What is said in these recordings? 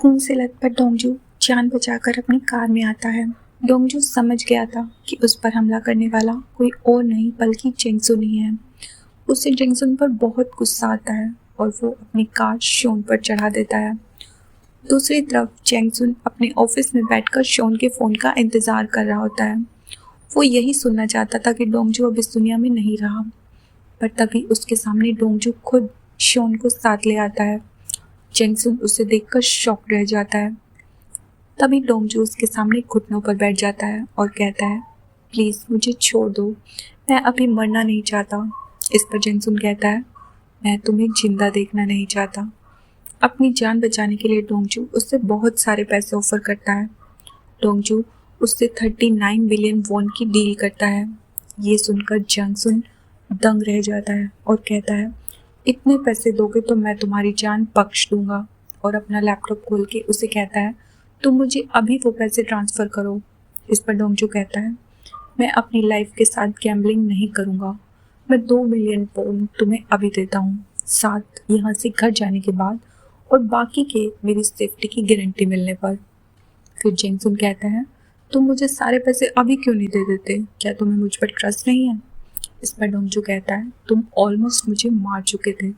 खून से लथपथ डोंगजू जान बचाकर अपनी कार में आता है। डोंगजू समझ गया था कि उस पर हमला करने वाला कोई और नहीं बल्कि जेंगसुन ही है। उसे जेंगसुन पर बहुत गुस्सा आता है और वो अपनी कार शोन पर चढ़ा देता है। दूसरी तरफ जेंगसुन अपने ऑफिस में बैठकर शोन के फ़ोन का इंतज़ार कर रहा होता है। वो यही सुनना चाहता था कि डोंगजू अब इस दुनिया में नहीं रहा, पर तभी उसके सामने डोंगजू खुद शोन को साथ ले आता है। जेंगसुन उसे देखकर शॉक रह जाता है। तभी डोंगजू उसके सामने घुटनों पर बैठ जाता है और कहता है, प्लीज़ मुझे छोड़ दो, मैं अभी मरना नहीं चाहता। इस पर जेंगसुन कहता है, मैं तुम्हें जिंदा देखना नहीं चाहता। अपनी जान बचाने के लिए डोंगजू उससे बहुत सारे पैसे ऑफर करता है। डोंगजू उससे 39 बिलियन वॉन की डील करता है। ये सुनकर जेंगसुन दंग रह जाता है और कहता है, इतने पैसे दोगे तो मैं तुम्हारी जान बख्श दूंगा। और अपना लैपटॉप खोल के उसे कहता है, तुम मुझे अभी वो पैसे ट्रांसफ़र करो। इस पर डोंगजू कहता है, मैं अपनी लाइफ के साथ गैम्बलिंग नहीं करूँगा। मैं 2 मिलियन पाउंड तुम्हें अभी देता हूँ, साथ यहाँ से घर जाने के बाद, और बाकी के मेरी सेफ्टी की गारंटी मिलने पर। फिर जेंगसुन कहता है, तुम मुझे सारे पैसे अभी क्यों नहीं दे देते? क्या तुम्हें मुझ पर ट्रस्ट नहीं है? इस पर डोंगजू कहता है, तुम ऑलमोस्ट मुझे मार चुके थे।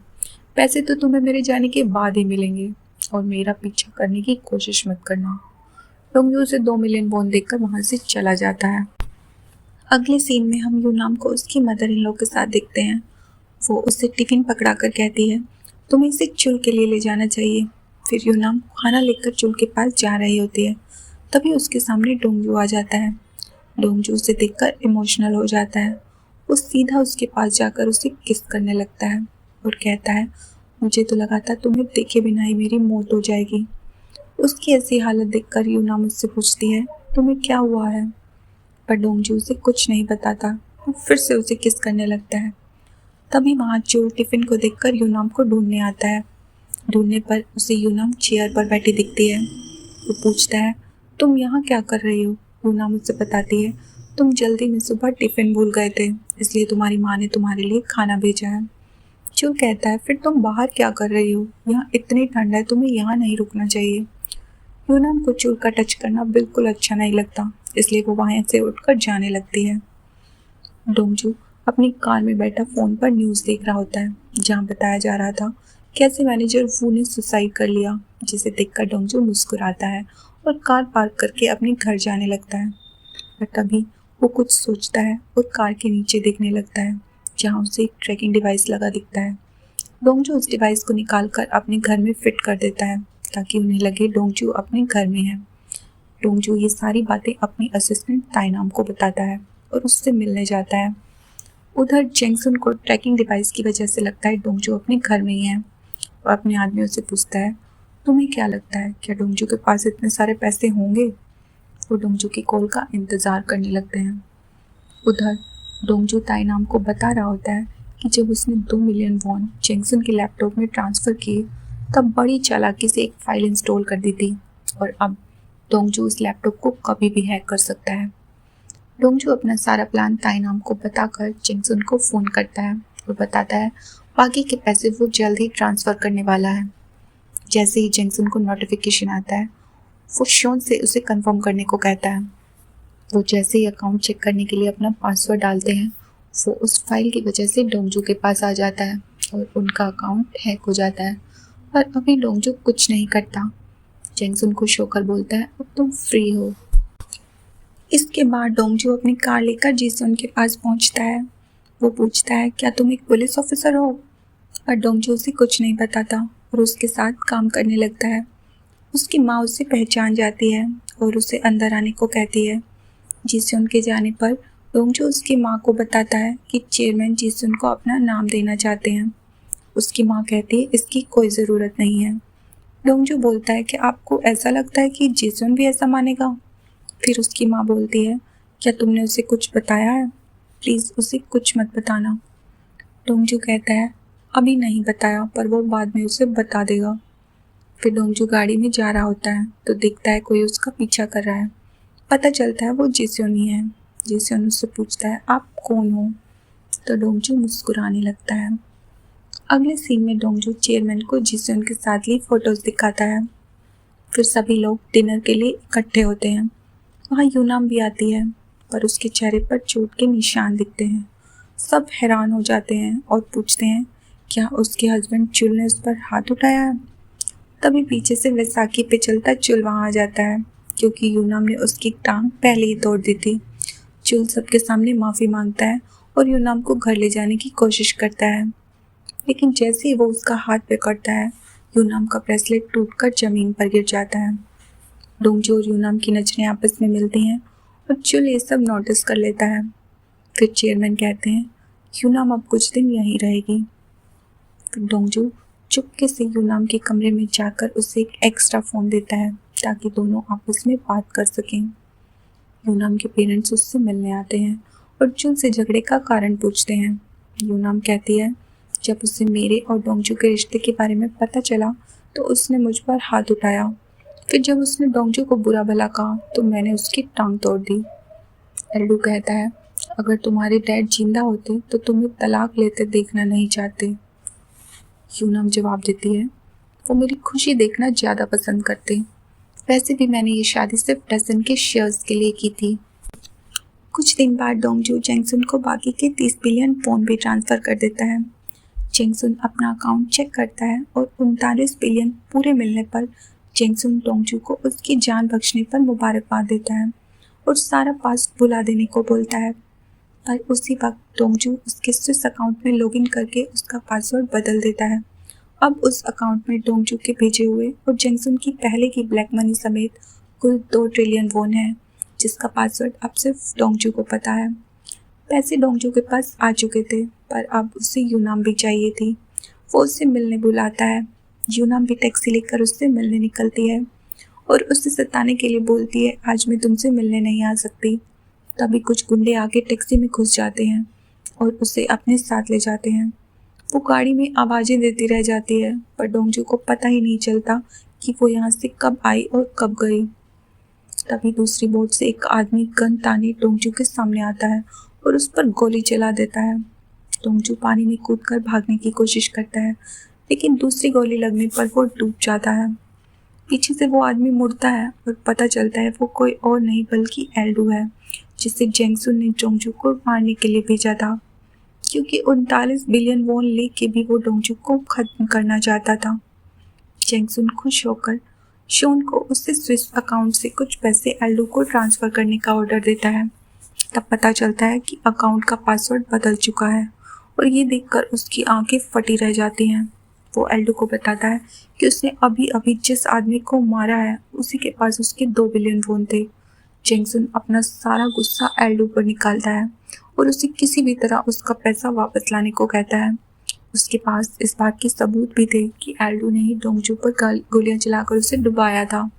पैसे तो तुम्हें मेरे जाने के बाद ही मिलेंगे और मेरा पीछा करने की कोशिश मत करना। डोंगजू उसे 2 मिलियन वॉन देकर वहाँ से चला जाता है। अगले सीन में हम यूनाम को उसकी मदर इन लॉ के साथ देखते हैं। वो उसे टिफिन पकड़ा कर कहती है, तुम्हें इसे चुल के लिए ले जाना चाहिए। फिर यूनाम खाना लेकर चुल के पास जा रही होती है। तभी उसके सामने डोंगजू आ जाता है। डोंगजू उसे देखकर इमोशनल हो जाता है। वो सीधा उसके पास जाकर उसे किस करने लगता है और कहता है, मुझे तो लगा था तुम्हें देखे बिना ही मेरी मौत हो जाएगी। उसकी ऐसी हालत देखकर यूना मुझसे पूछती है, तुम्हें क्या हुआ है? पर डोंगजू उसे कुछ नहीं बताता। वो फिर से उसे किस करने लगता है। तभी वहाँ चोर टिफिन को देखकर यूनाम को ढूंढने आता है। ढूंढने पर उसे यूनाम चेयर पर बैठी दिखती है। वो पूछता है, तुम यहाँ क्या कर रही हो? यूनाम मुझसे बताती है, तुम जल्दी में सुबह टिफिन भूल गए थे, इसलिए तुम्हारी माँ ने तुम्हारे लिए खाना भेजा है। चोर कहता है, फिर तुम बाहर क्या कर रही हो? यहाँ इतनी ठंड है, तुम्हें यहाँ नहीं रुकना चाहिए। यूनाम को चोर का टच करना बिल्कुल अच्छा नहीं लगता, इसलिए वो वहाँ से उठकर जाने लगती है। डोंगजू अपनी कार में बैठा फ़ोन पर न्यूज़ देख रहा होता है, जहाँ बताया जा रहा था कैसे मैनेजर वू ने सुसाइड कर लिया, जिसे देखकर डोंगजू मुस्कुराता है और कार पार्क करके अपने घर जाने लगता है। पर तभी वो कुछ सोचता है और कार के नीचे देखने लगता है, जहाँ उसे एक ट्रैकिंग डिवाइस लगा दिखता है। डोंगजू उस डिवाइस को निकालकर अपने घर में फिट कर देता है, ताकि उन्हें लगे डोंगजू अपने घर में है। डोंगजू ये सारी बातें अपनी असिस्टेंट ताइनाम को बताता है और उससे मिलने जाता है। उधर जेंगसुन को ट्रैकिंग डिवाइस की वजह से लगता है डोंगजू अपने घर में ही है। वो अपने आदमियों से पूछता है, तुम्हें क्या लगता है, क्या डोंगजू के पास इतने सारे पैसे होंगे? वो डोंगजू की कॉल का इंतज़ार करने लगते हैं। उधर डोंगजू ताइनाम को बता रहा होता है कि जब उसने 2 मिलियन वॉन जेंगसुन के लैपटॉप में ट्रांसफ़र किए, तब बड़ी चालाकी से एक फ़ाइल इंस्टॉल कर दी थी और अब डोंगजू उस लैपटॉप को कभी भी हैक कर सकता है। डोंगजू अपना सारा प्लान ताइनाम को बताकर जेंगसुन को फ़ोन करता है और बताता है बाकी के पैसे वो जल्द ही ट्रांसफ़र करने वाला है। जैसे ही जेंगसुन को नोटिफिकेशन आता है, वो शॉन से उसे कंफर्म करने को कहता है। वो जैसे ही अकाउंट चेक करने के लिए अपना पासवर्ड डालते हैं, वो उस फाइल की वजह से डोंगजू के पास आ जाता है और उनका अकाउंट हैक हो जाता है। पर अभी डोंगजू कुछ नहीं करता। जेंगसुन खुश होकर बोलता है, अब तुम फ्री हो। इसके बाद डोंगजू अपनी कार लेकर जीसुन के पास पहुंचता है। वो पूछता है, क्या तुम एक पुलिस ऑफिसर हो? पर डोंगजू उसे कुछ नहीं बताता और उसके साथ काम करने लगता है। उसकी माँ उसे पहचान जाती है और उसे अंदर आने को कहती है। जीसुन के जाने पर डोंगजू उसकी माँ को बताता है कि चेयरमैन जीसुन को अपना नाम देना चाहते हैं। उसकी माँ कहती है, इसकी कोई ज़रूरत नहीं है। डोंगजू बोलता है कि आपको ऐसा लगता है कि जीसुन भी ऐसा मानेगा? फिर उसकी माँ बोलती है, क्या तुमने उसे कुछ बताया है? प्लीज़ उसे कुछ मत बताना। डोंगजू कहता है, अभी नहीं बताया, पर वो बाद में उसे बता देगा। फिर डोंगजू गाड़ी में जा रहा होता है तो दिखता है कोई उसका पीछा कर रहा है। पता चलता है वो जिसोन ही है। जिसोन उससे पूछता है, आप कौन हो? तो डोंगजू मुस्कुराने लगता है। अगले सीन में डोंगजू चेयरमैन को जिसोन के साथ ली फोटोज दिखाता है। फिर सभी लोग डिनर के लिए इकट्ठे होते हैं। वहाँ यूनाम भी आती है, पर उसके चेहरे पर चोट के निशान दिखते हैं। सब हैरान हो जाते हैं और पूछते हैं क्या उसके हस्बैंड चुल ने उस पर हाथ उठाया है। तभी पीछे से वैसाखी पे चलता चुल वहाँ आ जाता है, क्योंकि यूनाम ने उसकी टांग पहले ही तोड़ दी थी। चुल सबके सामने माफ़ी मांगता है और यूनाम को घर ले जाने की कोशिश करता है, लेकिन जैसे ही वो उसका हाथ पकड़ता है, यूनाम का ब्रेसलेट टूटकर जमीन पर गिर जाता है। डोंगजू और यूनाम की नज़रें आपस में मिलती हैं और चुल ये सब नोटिस कर लेता है। फिर चेयरमैन कहते हैं यूनाम अब कुछ दिन यहीं रहेगी। फिर डोंगजू चुपके से यूनाम के कमरे में जाकर उसे एक एक्स्ट्रा फ़ोन देता है ताकि दोनों आपस में बात कर सकें। यूनाम के पेरेंट्स उससे मिलने आते हैं और चुल से झगड़े का कारण पूछते हैं। यूनाम कहती है जब उसे मेरे और डोंगजू के रिश्ते के बारे में पता चला तो उसने मुझ पर हाथ उठाया। फिर जब उसने डोंगजू को बुरा भला कहा तो मैंने उसकी टांग तोड़ दी। एल्डू कहता है अगर तुम्हारे डैड जिंदा होते तो तुम्हें तलाक लेते देखना नहीं चाहते। यूनाम जवाब देती है वो मेरी खुशी देखना ज़्यादा पसंद करते, वैसे भी मैंने ये शादी सिर्फ डसन के शेयर्स के लिए की थी। कुछ दिन बाद डोंगजू जेंगसुन को बाकी के 30 बिलियन फ़ोन भी ट्रांसफ़र कर देता है। जेंगसुन अपना अकाउंट चेक करता है और 39 बिलियन पूरे मिलने पर जेंगसुन डोंगजू को उसकी जान बख्शने पर मुबारकबाद देता है और सारा पास्ट भुला देने को बोलता है। पर उसी वक्त डोंगजू उसके स्विस अकाउंट में लॉगिन करके उसका पासवर्ड बदल देता है। अब उस अकाउंट में डोंगजू के भेजे हुए और जेंगसुन की पहले की ब्लैक मनी समेत कुल 2 ट्रिलियन वॉन है, जिसका पासवर्ड अब सिर्फ डोंगजू को पता है। पैसे डोंगजू के पास आ चुके थे, पर अब उसे यूनाम भी चाहिए थी। वो उससे मिलने बुलाता है। यूनाम भी टैक्सी लेकर उससे मिलने निकलती है और उसे सताने के लिए बोलती है आज मैं तुमसे मिलने नहीं आ सकती। तभी कुछ गुंडे आके टैक्सी में घुस जाते हैं और उसे अपने साथ ले जाते हैं। वो गाड़ी में आवाज़ें देती रह जाती है, पर डोंगजू को पता ही नहीं चलता कि वो यहाँ से कब आई और कब गई। तभी दूसरी बोट से एक आदमी गन ताने डोंगजू के सामने आता है और उस पर गोली चला देता है। डोंगजू पानी में कूदकर भागने की कोशिश करता है, लेकिन दूसरी गोली लगने पर वो डूब जाता है। पीछे से वो आदमी मुड़ता है और पता चलता है वो कोई और नहीं बल्कि एल्डू है, जिसे जेंगसुन ने डोंगजू को मारने के लिए भेजा था, क्योंकि 39 बिलियन वॉन लेके भी वो डोंगजू को खत्म करना चाहता था। जेंगसुन खुश होकर शोन को उससे स्विस अकाउंट से कुछ पैसे एल्डू को ट्रांसफ़र करने का ऑर्डर देता है। तब पता चलता है कि अकाउंट का पासवर्ड बदल चुका है और ये देखकर उसकी आंखें फटी रह जाती हैं। वो एल्डू को बताता है कि उसने अभी अभी जिस आदमी को मारा है उसी के पास उसके 2 बिलियन वॉन थे। जेंगसुन अपना सारा गुस्सा एल्डू पर निकालता है और उसे किसी भी तरह उसका पैसा वापस लाने को कहता है। उसके पास इस बात के सबूत भी थे कि एल्डू ने ही डोंगजू पर गोलियां चलाकर उसे डुबाया था।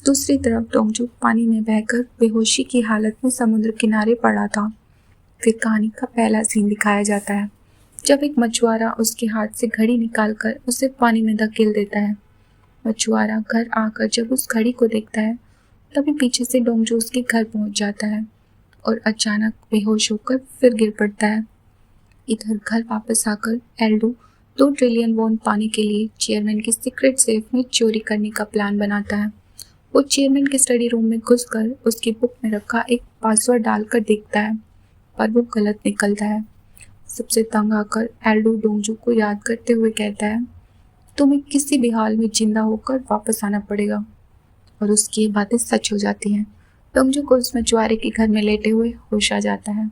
दूसरी तरफ डोंगजू पानी में बहकर बेहोशी की हालत में समुद्र किनारे पड़ा था। फिर कहानी का पहला सीन दिखाया जाता है जब एक मछुआरा उसके हाथ से घड़ी निकालकर उसे पानी में धकेल देता है। मछुआरा घर आकर जब उस घड़ी को देखता है तभी पीछे से डोंगजू उसके घर पहुंच जाता है और अचानक बेहोश होकर फिर गिर पड़ता है। इधर घर वापस आकर एल्डू 2 ट्रिलियन वॉन पाने के लिए चेयरमैन के सीक्रेट सेफ में चोरी करने का प्लान बनाता है। वो चेयरमैन के स्टडी रूम में घुसकर उसकी बुक में रखा एक पासवर्ड डालकर देखता है, पर वो गलत निकलता है। सबसे तंग आकर एल्डू डोंगजू को याद करते हुए कहता है तुम्हें किसी भी हाल में जिंदा होकर वापस आना पड़ेगा, और उसकी ये बातें सच हो जाती हैं। डोंगजू को उस मछुआरे के घर में लेटे हुए होश आ जाता है।